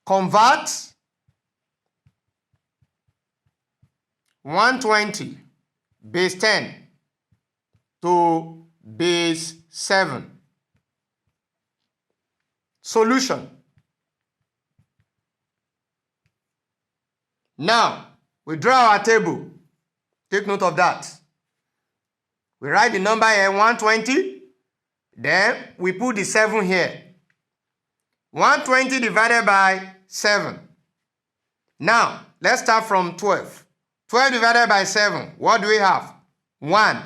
convert 120 base 10 to base 7. Solution. Now, we draw our table. Take note of that. We write the number here, 120. Then we put the 7 here. 120 divided by 7. Now, let's start from 12. 12 divided by 7. What do we have? 1.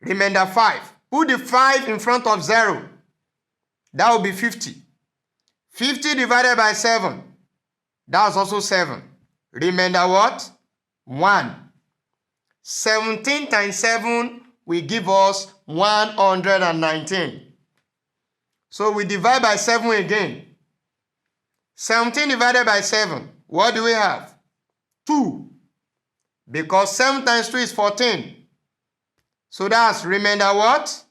Remainder 5. Put the 5 in front of 0. That will be 50. 50 divided by 7. That's also 7. Remainder what? 1. 17 times 7 will give us 119. So we divide by 7 again. 17 divided by 7. What do we have? 2. Because 7 times 2 is 14. So that's remainder what?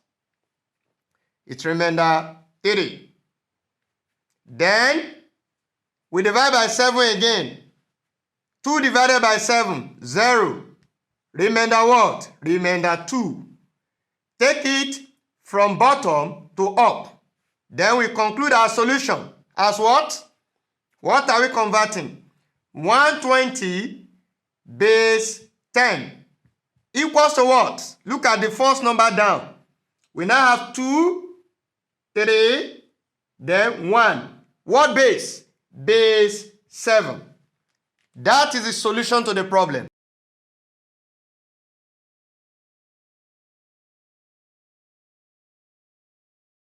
It's remainder 3. Then we divide by 7 again. 2 divided by 7, 0. Remainder what? Remainder 2. Take it from bottom to up. Then we conclude our solution as what? What are we converting? 120 base 10 equals to what? Look at the first number down. We now have 2, 3, then 1. What base? Base 7. That is the solution to the problem.